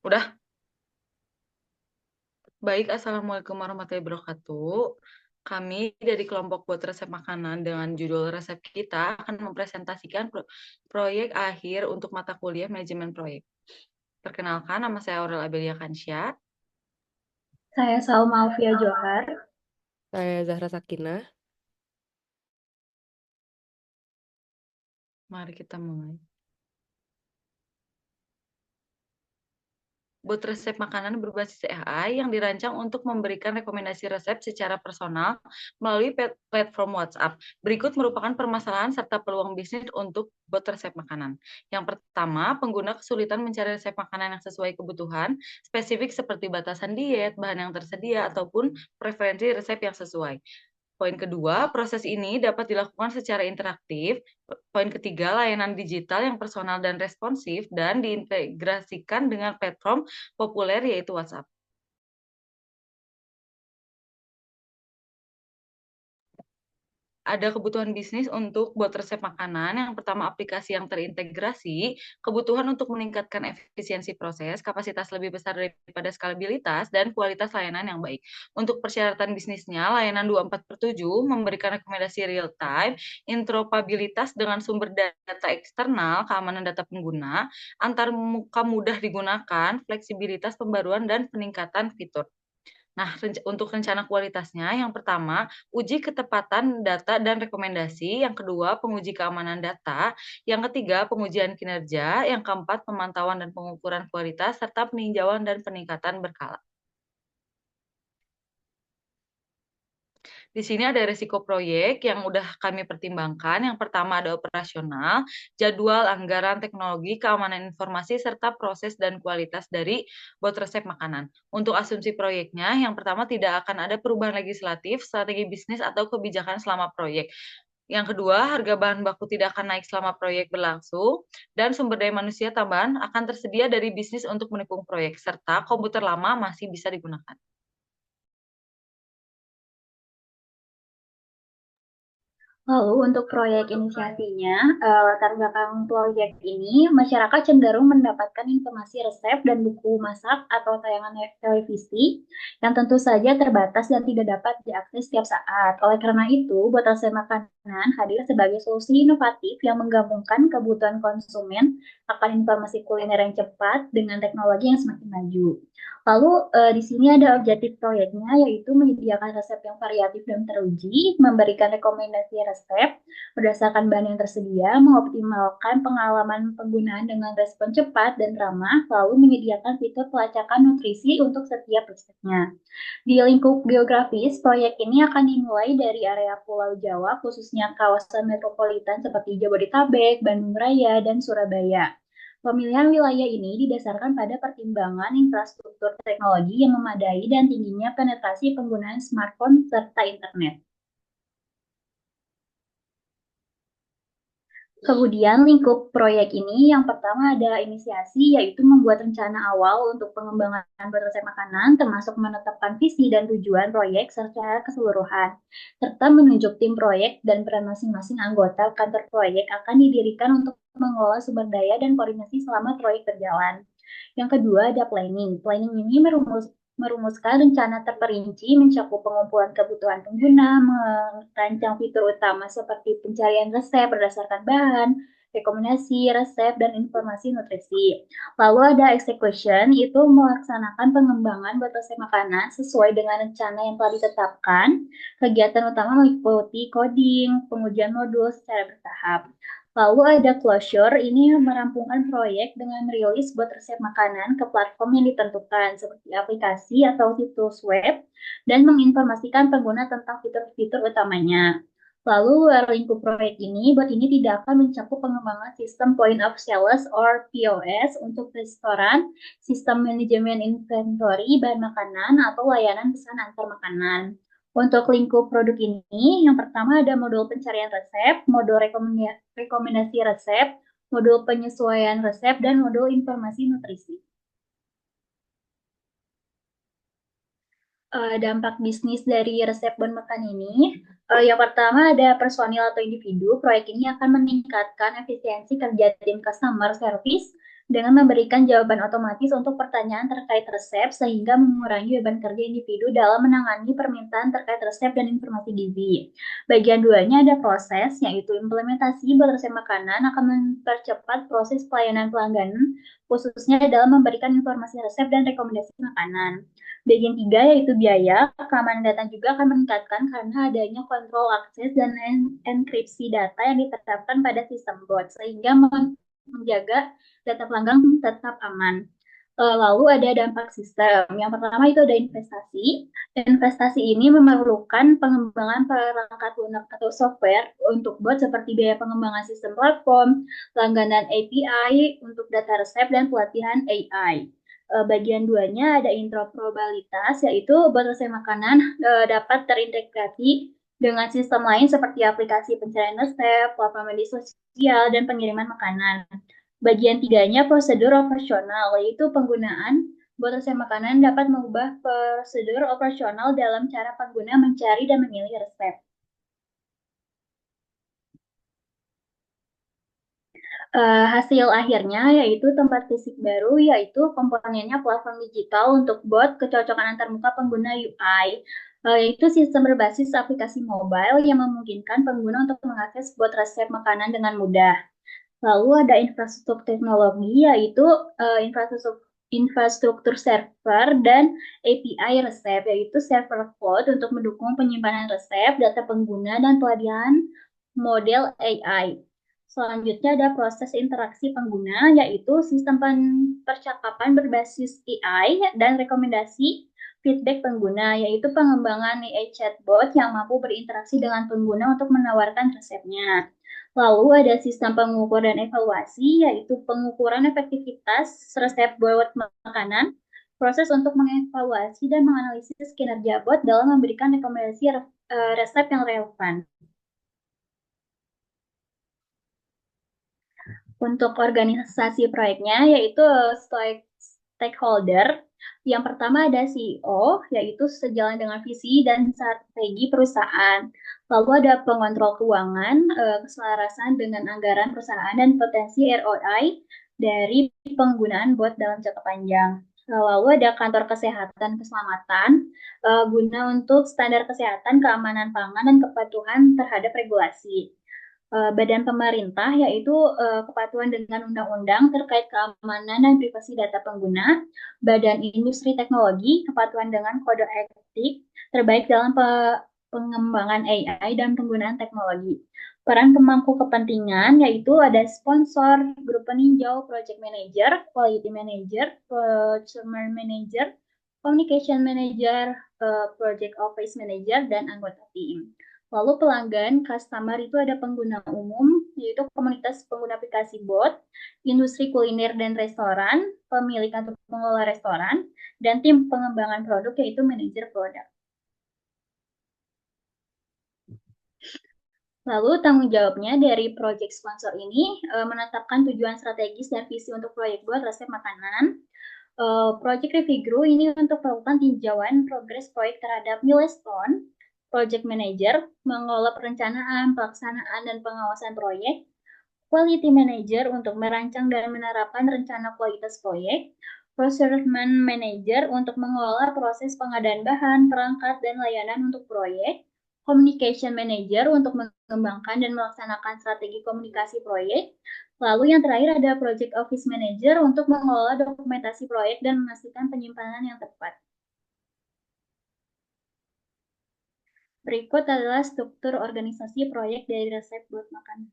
Udah? Baik, Assalamualaikum warahmatullahi wabarakatuh. Kami dari kelompok buat resep makanan dengan judul resep kita akan mempresentasikan proyek akhir untuk mata kuliah manajemen proyek. Perkenalkan, nama saya Aurel Abelia Kansya. Saya Salma Alfia Johar. Saya Zahra Sakinah. Mari kita mulai. Buat resep makanan berbasis AI yang dirancang untuk memberikan rekomendasi resep secara personal melalui platform WhatsApp. Berikut merupakan permasalahan serta peluang bisnis untuk bot resep makanan. Yang pertama, pengguna kesulitan mencari resep makanan yang sesuai kebutuhan, spesifik seperti batasan diet, bahan yang tersedia, ataupun preferensi resep yang sesuai. Poin kedua, proses ini dapat dilakukan secara interaktif. Poin ketiga, layanan digital yang personal dan responsif dan diintegrasikan dengan platform populer yaitu WhatsApp. Ada kebutuhan bisnis untuk buat resep makanan. Yang pertama, aplikasi yang terintegrasi, kebutuhan untuk meningkatkan efisiensi proses, kapasitas lebih besar daripada skalabilitas, dan kualitas layanan yang baik. Untuk persyaratan bisnisnya, layanan 24/7 memberikan rekomendasi real time, interoperabilitas dengan sumber data eksternal, keamanan data pengguna, antar muka mudah digunakan, fleksibilitas pembaruan, dan peningkatan fitur. Nah, untuk rencana kualitasnya, yang pertama, uji ketepatan data dan rekomendasi. Yang kedua, penguji keamanan data. Yang ketiga, pengujian kinerja. Yang keempat, pemantauan dan pengukuran kualitas, serta peninjauan dan peningkatan berkala. Di sini ada risiko proyek yang udah kami pertimbangkan. Yang pertama ada operasional, jadwal, anggaran, teknologi, keamanan informasi, serta proses dan kualitas dari bot resep makanan. Untuk asumsi proyeknya, yang pertama tidak akan ada perubahan legislatif, strategi bisnis, atau kebijakan selama proyek. Yang kedua, harga bahan baku tidak akan naik selama proyek berlangsung, dan sumber daya manusia tambahan akan tersedia dari bisnis untuk mendukung proyek, serta komputer lama masih bisa digunakan. Lalu untuk proyek inisiasinya, latar belakang proyek ini, masyarakat cenderung mendapatkan informasi resep dan buku masak atau tayangan televisi yang tentu saja terbatas dan tidak dapat diakses setiap saat. Oleh karena itu, buat resep makanan hadir sebagai solusi inovatif yang menggabungkan kebutuhan konsumen akan informasi kuliner yang cepat dengan teknologi yang semakin maju. Lalu di sini ada objektif proyeknya yaitu menyediakan resep yang variatif dan teruji, memberikan rekomendasi resep berdasarkan bahan yang tersedia, mengoptimalkan pengalaman penggunaan dengan respon cepat dan ramah, lalu menyediakan fitur pelacakan nutrisi untuk setiap resepnya. Di lingkup geografis, proyek ini akan dimulai dari area Pulau Jawa, khususnya kawasan metropolitan seperti Jabodetabek, Bandung Raya, dan Surabaya. Pemilihan wilayah ini didasarkan pada pertimbangan infrastruktur teknologi yang memadai dan tingginya penetrasi penggunaan smartphone serta internet. Kemudian lingkup proyek ini yang pertama ada inisiasi yaitu membuat rencana awal untuk pengembangan resep makanan termasuk menetapkan visi dan tujuan proyek secara keseluruhan serta menunjuk tim proyek dan peran masing-masing anggota kantor proyek akan didirikan untuk mengelola sumber daya dan koordinasi selama proyek berjalan. Yang kedua ada planning. Planning ini merumuskan rencana terperinci, mencakup pengumpulan kebutuhan pengguna, merancang fitur utama seperti pencarian resep berdasarkan bahan, rekomendasi, resep, dan informasi nutrisi. Lalu ada execution, itu melaksanakan pengembangan buat resep makanan sesuai dengan rencana yang telah ditetapkan. Kegiatan utama meliputi coding, pengujian modul secara bertahap. Lalu ada closure, ini merampungkan proyek dengan merilis buat resep makanan ke platform yang ditentukan seperti aplikasi atau situs web dan menginformasikan pengguna tentang fitur-fitur utamanya. Lalu lingkup proyek ini, buat ini tidak akan mencakup pengembangan sistem point of sales or POS untuk restoran, sistem manajemen inventory bahan makanan, atau layanan pesan antar makanan. Untuk lingkup produk ini, yang pertama ada modul pencarian resep, modul rekomendasi resep, modul penyesuaian resep, dan modul informasi nutrisi. Dampak bisnis dari resep bahan makan ini, yang pertama ada personil atau individu. Proyek ini akan meningkatkan efisiensi kerja tim customer service dengan memberikan jawaban otomatis untuk pertanyaan terkait resep sehingga mengurangi beban kerja individu dalam menangani permintaan terkait resep dan informasi gizi. Bagian duanya ada proses, yaitu implementasi buat resep makanan akan mempercepat proses pelayanan pelanggan, khususnya dalam memberikan informasi resep dan rekomendasi makanan. Bagian tiga yaitu biaya, keamanan data juga akan meningkatkan karena adanya kontrol akses dan enkripsi data yang ditetapkan pada sistem bot, sehingga menjaga data pelanggan tetap aman. Lalu ada dampak sistem. Yang pertama itu ada investasi. Investasi ini memerlukan pengembangan perangkat lunak atau software untuk bot seperti biaya pengembangan sistem platform, langganan API untuk data resep, dan pelatihan AI. Bagian duanya ada interoperabilitas, yaitu bot resep makanan dapat terintegrasi dengan sistem lain seperti aplikasi pencarian resep, platform media sosial, dan pengiriman makanan. Bagian tiganya prosedur operasional, yaitu penggunaan bot resep makanan dapat mengubah prosedur operasional dalam cara pengguna mencari dan memilih resep. Hasil akhirnya yaitu tempat fisik baru, yaitu komponennya platform digital untuk bot kecocokan antarmuka pengguna UI, yaitu sistem berbasis aplikasi mobile yang memungkinkan pengguna untuk mengakses bot resep makanan dengan mudah. Lalu ada infrastruktur teknologi, yaitu infrastruktur server dan API resep, yaitu server cloud untuk mendukung penyimpanan resep, data pengguna, dan pelatihan model AI. Selanjutnya ada proses interaksi pengguna, yaitu sistem percakapan berbasis AI dan rekomendasi feedback pengguna, yaitu pengembangan AI chatbot yang mampu berinteraksi dengan pengguna untuk menawarkan resepnya. Lalu ada sistem pengukur dan evaluasi, yaitu pengukuran efektivitas resep buat makanan, proses untuk mengevaluasi dan menganalisis kinerja bot dalam memberikan rekomendasi resep yang relevan. Untuk organisasi proyeknya, yaitu stakeholder. Yang pertama ada CEO, yaitu sejalan dengan visi dan strategi perusahaan. Lalu ada pengontrol keuangan, keselarasan dengan anggaran perusahaan, dan potensi ROI dari penggunaan bot dalam jangka panjang. Lalu ada kantor kesehatan keselamatan, guna untuk standar kesehatan, keamanan pangan, dan kepatuhan terhadap regulasi. Badan pemerintah, yaitu kepatuhan dengan undang-undang terkait keamanan dan privasi data pengguna, badan industri teknologi, kepatuhan dengan kode etik terbaik dalam pengembangan AI dan penggunaan teknologi. Peran pemangku kepentingan, yaitu ada sponsor, grup peninjau, project manager, quality manager, procurement manager, communication manager, project office manager, dan anggota tim. Lalu pelanggan, customer itu ada pengguna umum, yaitu komunitas pengguna aplikasi bot, industri kuliner dan restoran, pemilik atau pengelola restoran, dan tim pengembangan produk, yaitu manajer produk. Lalu tanggung jawabnya dari project sponsor ini menetapkan tujuan strategis dan visi untuk proyek bot resep makanan. Project review ini untuk melakukan tinjauan progres proyek terhadap milestone. Project Manager mengelola perencanaan, pelaksanaan, dan pengawasan proyek. Quality Manager untuk merancang dan menerapkan rencana kualitas proyek. Procurement Manager untuk mengelola proses pengadaan bahan, perangkat, dan layanan untuk proyek. Communication Manager untuk mengembangkan dan melaksanakan strategi komunikasi proyek. Lalu yang terakhir ada Project Office Manager untuk mengelola dokumentasi proyek dan memastikan penyimpanan yang tepat. Berikut adalah struktur organisasi proyek dari resep buat makanan.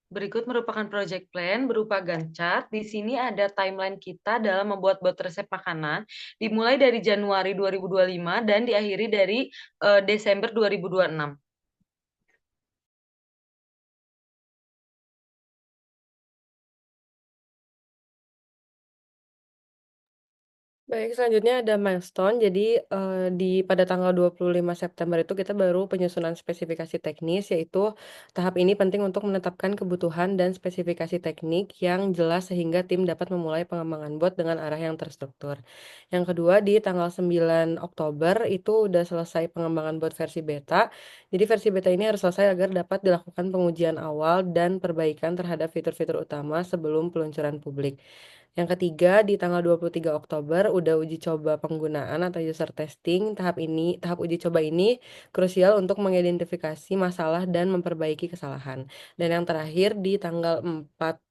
Berikut merupakan project plan berupa Gantt chart. Di sini ada timeline kita dalam membuat bot resep makanan, dimulai dari Januari 2025 dan diakhiri dari Desember 2026. Baik, selanjutnya ada milestone. Jadi, pada tanggal 25 September itu kita baru penyusunan spesifikasi teknis, yaitu tahap ini penting untuk menetapkan kebutuhan dan spesifikasi teknik yang jelas sehingga tim dapat memulai pengembangan bot dengan arah yang terstruktur. Yang kedua, di tanggal 9 Oktober itu udah selesai pengembangan bot versi beta. Jadi versi beta ini harus selesai agar dapat dilakukan pengujian awal dan perbaikan terhadap fitur-fitur utama sebelum peluncuran publik. Yang ketiga, di tanggal 23 Oktober udah uji coba penggunaan atau user testing. Tahap uji coba ini krusial untuk mengidentifikasi masalah dan memperbaiki kesalahan. Dan yang terakhir di tanggal 4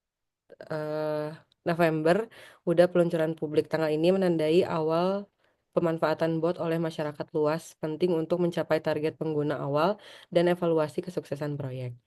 eh, November udah peluncuran publik. Tanggal ini menandai awal pemanfaatan bot oleh masyarakat luas, penting untuk mencapai target pengguna awal dan evaluasi kesuksesan proyek.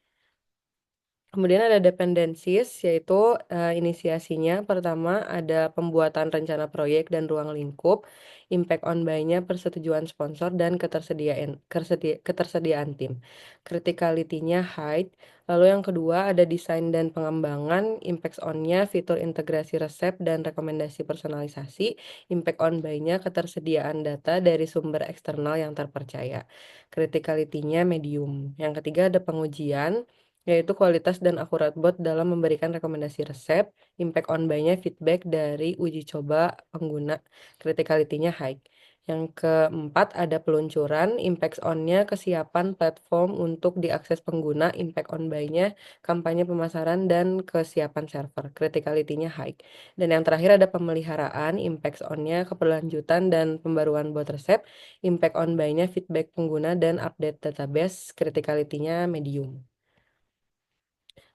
Kemudian ada dependencies, yaitu inisiasinya. Pertama ada pembuatan rencana proyek dan ruang lingkup, impact on buy-nya, persetujuan sponsor, dan ketersediaan tim. Criticality-nya high. Lalu yang kedua ada desain dan pengembangan, impact on-nya, fitur integrasi resep dan rekomendasi personalisasi, impact on buy-nya, ketersediaan data dari sumber eksternal yang terpercaya. Criticality-nya medium. Yang ketiga ada pengujian, yaitu kualitas dan akurat bot dalam memberikan rekomendasi resep, impact on buy-nya, feedback dari uji coba pengguna, criticality-nya high. Yang keempat ada peluncuran, impact on-nya, kesiapan platform untuk diakses pengguna, impact on buy-nya, kampanye pemasaran, dan kesiapan server, criticality-nya high. Dan yang terakhir ada pemeliharaan, impact on-nya, keberlanjutan dan pembaruan bot resep, impact on buy-nya, feedback pengguna, dan update database, criticality-nya medium.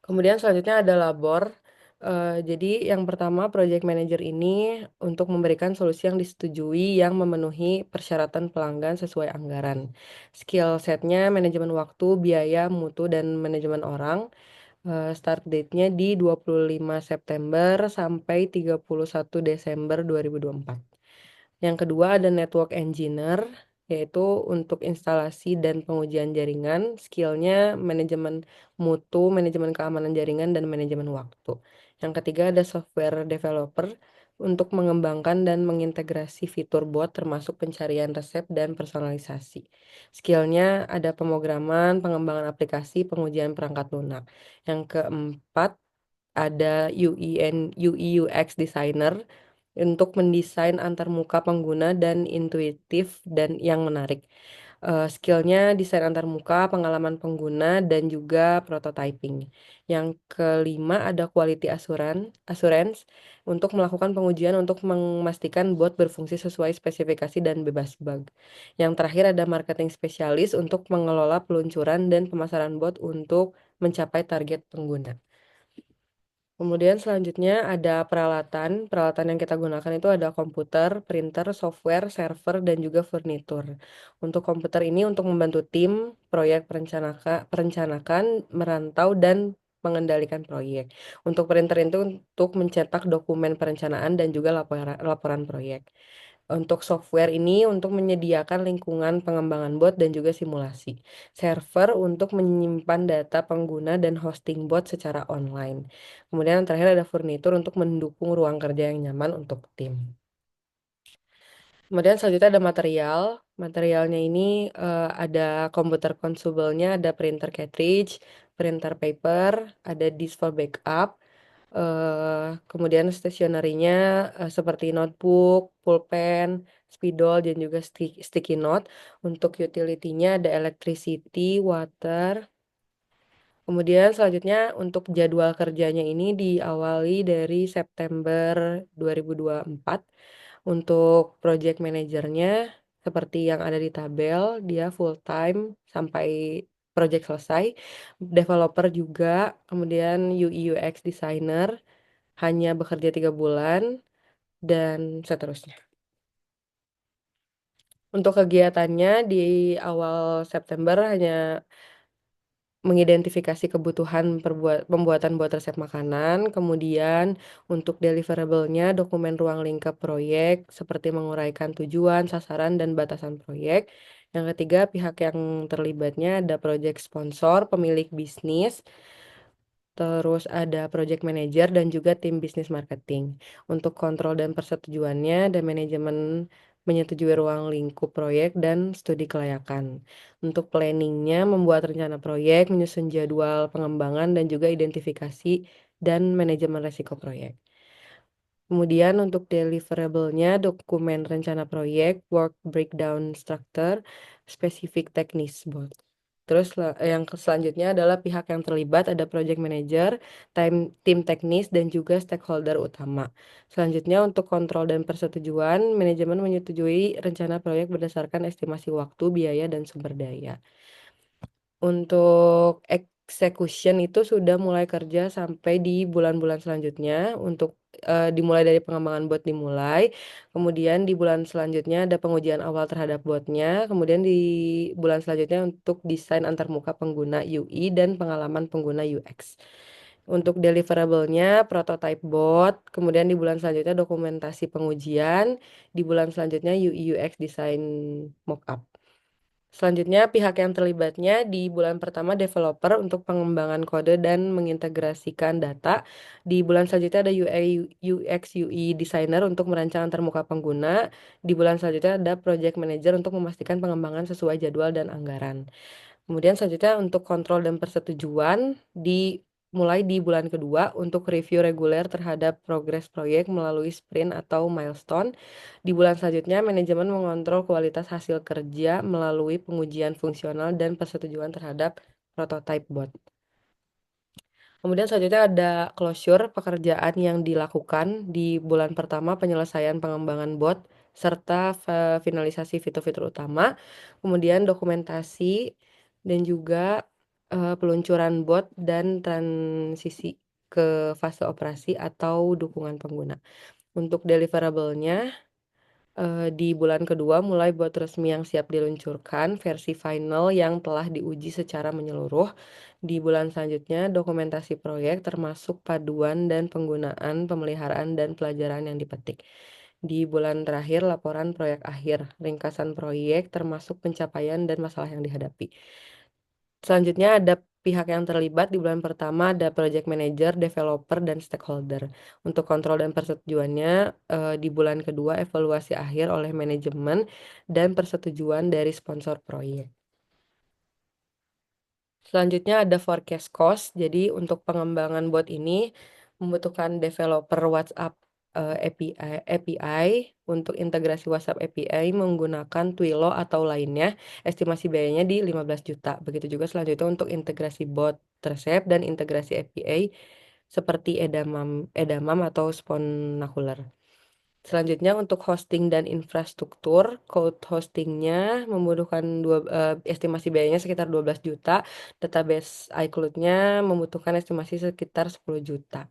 Kemudian selanjutnya ada labor. Jadi yang pertama project manager ini untuk memberikan solusi yang disetujui yang memenuhi persyaratan pelanggan sesuai anggaran. Skill setnya manajemen waktu, biaya, mutu, dan manajemen orang. Start date-nya di 25 September sampai 31 Desember 2024. Yang kedua ada network engineer, yaitu untuk instalasi dan pengujian jaringan, skillnya manajemen mutu, manajemen keamanan jaringan, dan manajemen waktu. Yang ketiga ada software developer untuk mengembangkan dan mengintegrasi fitur bot termasuk pencarian resep dan personalisasi. Skillnya ada pemrograman, pengembangan aplikasi, pengujian perangkat lunak. Yang keempat ada UI UX designer untuk mendesain antarmuka pengguna dan intuitif dan yang menarik. Skillnya desain antarmuka, pengalaman pengguna, dan juga prototyping. Yang kelima ada quality assurance untuk melakukan pengujian untuk memastikan bot berfungsi sesuai spesifikasi dan bebas bug. Yang terakhir ada marketing spesialis untuk mengelola peluncuran dan pemasaran bot untuk mencapai target pengguna. Kemudian selanjutnya ada peralatan. Peralatan yang kita gunakan itu ada komputer, printer, software, server, dan juga furnitur. Untuk komputer ini untuk membantu tim, proyek perencanakan, merantau, dan mengendalikan proyek. Untuk printer itu untuk mencetak dokumen perencanaan dan juga laporan proyek. Untuk software ini untuk menyediakan lingkungan pengembangan bot dan juga simulasi. Server untuk menyimpan data pengguna dan hosting bot secara online. Kemudian yang terakhir ada furnitur untuk mendukung ruang kerja yang nyaman untuk tim. Kemudian selanjutnya ada material. Materialnya ini ada komputer consumable-nya, ada printer cartridge, printer paper, ada disk for backup, kemudian stationery-nya seperti notebook, pulpen, spidol, dan juga sticky note. Untuk utility-nya ada electricity, water. Kemudian selanjutnya untuk jadwal kerjanya ini diawali dari September 2024. Untuk project manajernya seperti yang ada di tabel, dia full time sampai project selesai. Developer juga, kemudian UI UX designer hanya bekerja 3 bulan, dan seterusnya. Untuk kegiatannya di awal September hanya mengidentifikasi kebutuhan pembuatan buat resep makanan, kemudian untuk deliverable-nya dokumen ruang lingkup proyek seperti menguraikan tujuan, sasaran, dan batasan proyek. Yang ketiga, pihak yang terlibatnya ada proyek sponsor, pemilik bisnis, Terus ada project manager dan juga tim bisnis marketing. Untuk kontrol dan persetujuannya dan manajemen menyetujui ruang lingkup proyek dan studi kelayakan. Untuk planningnya membuat rencana proyek, menyusun jadwal pengembangan dan juga identifikasi dan manajemen risiko proyek. Kemudian untuk deliverable-nya, dokumen rencana proyek, work breakdown structure, spesifik teknis board. Terus yang selanjutnya adalah pihak yang terlibat, ada project manager, tim teknis, dan juga stakeholder utama. Selanjutnya untuk kontrol dan persetujuan, manajemen menyetujui rencana proyek berdasarkan estimasi waktu, biaya, dan sumber daya. Untuk execution itu sudah mulai kerja sampai di bulan-bulan selanjutnya. Untuk dimulai dari pengembangan bot dimulai, kemudian di bulan selanjutnya ada pengujian awal terhadap botnya, kemudian di bulan selanjutnya untuk desain antarmuka pengguna UI dan pengalaman pengguna UX. Untuk deliverable-nya prototype bot, kemudian di bulan selanjutnya dokumentasi pengujian, di bulan selanjutnya UI UX desain mockup. Selanjutnya, pihak yang terlibatnya di bulan pertama developer untuk pengembangan kode dan mengintegrasikan data. Di bulan selanjutnya ada UI, UX, UI designer untuk merancang antarmuka pengguna. Di bulan selanjutnya ada project manager untuk memastikan pengembangan sesuai jadwal dan anggaran. Kemudian selanjutnya untuk kontrol dan persetujuan mulai di bulan kedua untuk review reguler terhadap progres proyek melalui sprint atau milestone. Di bulan selanjutnya, manajemen mengontrol kualitas hasil kerja melalui pengujian fungsional dan persetujuan terhadap prototype bot. Kemudian selanjutnya ada closure pekerjaan yang dilakukan di bulan pertama, penyelesaian pengembangan bot serta finalisasi fitur-fitur utama. Kemudian dokumentasi dan juga peluncuran bot dan transisi ke fase operasi atau dukungan pengguna. Untuk deliverable-nya di bulan kedua mulai buat resmi yang siap diluncurkan, versi final yang telah diuji secara menyeluruh. Di bulan selanjutnya, dokumentasi proyek termasuk paduan dan penggunaan, pemeliharaan, dan pelajaran yang dipetik. Di bulan terakhir, laporan proyek akhir, ringkasan proyek termasuk pencapaian dan masalah yang dihadapi. Selanjutnya ada pihak yang terlibat di bulan pertama ada project manager, developer, dan stakeholder. Untuk kontrol dan persetujuannya di bulan kedua evaluasi akhir oleh manajemen dan persetujuan dari sponsor proyek. Selanjutnya ada forecast cost. Jadi untuk pengembangan bot ini membutuhkan developer WhatsApp API untuk integrasi WhatsApp API menggunakan Twilio atau lainnya. Estimasi biayanya di 15 juta. Begitu juga selanjutnya untuk integrasi bot resep dan integrasi API seperti Edamam atau Sponacular. Selanjutnya untuk hosting dan infrastruktur, cloud hostingnya membutuhkan estimasi biayanya sekitar 12 juta, database iCloud-nya membutuhkan estimasi sekitar 10 juta.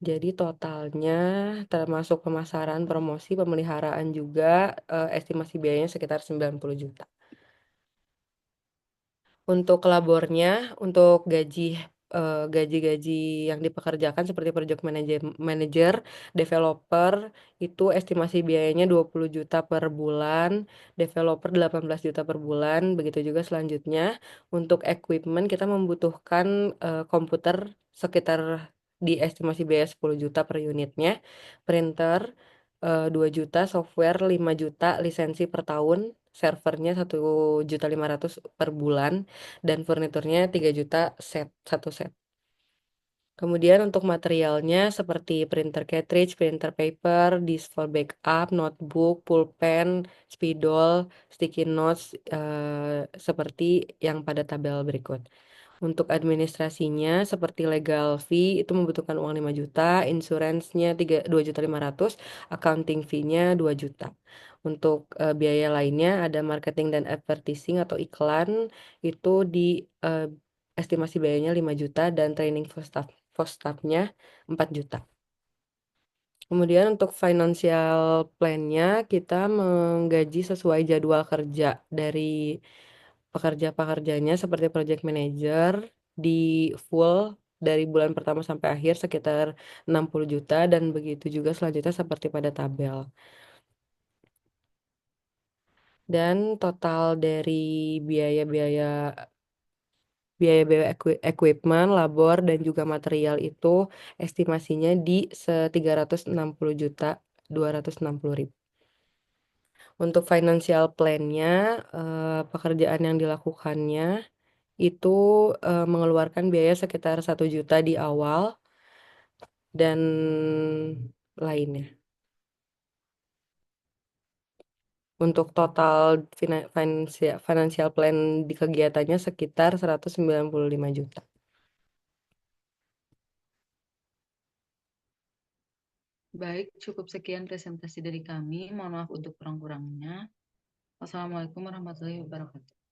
Jadi totalnya termasuk pemasaran, promosi, pemeliharaan juga estimasi biayanya sekitar 90 juta. Untuk labornya, untuk gaji-gaji yang dipekerjakan seperti project manager, developer, itu estimasi biayanya 20 juta per bulan, developer 18 juta per bulan, begitu juga selanjutnya. Untuk equipment kita membutuhkan komputer sekitar di estimasi biaya 10 juta per unitnya, printer 2 juta, software 5 juta, lisensi per tahun, servernya 1.500.000 per bulan, dan furniturnya 3 juta satu set. Kemudian untuk materialnya seperti printer cartridge, printer paper, disk for backup, notebook, pulpen, spidol, sticky notes, seperti yang pada tabel berikut. Untuk administrasinya seperti legal fee itu membutuhkan uang 5 juta, insuransinya 2.500.000, accounting fee-nya 2 juta. Untuk biaya lainnya ada marketing dan advertising atau iklan itu di eh, estimasi biayanya 5 juta dan training for staff-nya 4 juta. Kemudian untuk financial plan-nya kita menggaji sesuai jadwal kerja dari pekerja-pekerjanya seperti project manager di full dari bulan pertama sampai akhir sekitar 60 juta dan begitu juga selanjutnya seperti pada tabel. Dan total dari biaya-biaya biaya-biaya equipment, labor, dan juga material itu estimasinya di 360 juta 260 ribu. Untuk financial plan-nya, pekerjaan yang dilakukannya itu mengeluarkan biaya sekitar 1 juta di awal dan lainnya. Untuk total financial plan di kegiatannya sekitar 195 juta. Baik, cukup sekian presentasi dari kami. Mohon maaf untuk kurang-kurangnya. Wassalamualaikum warahmatullahi wabarakatuh.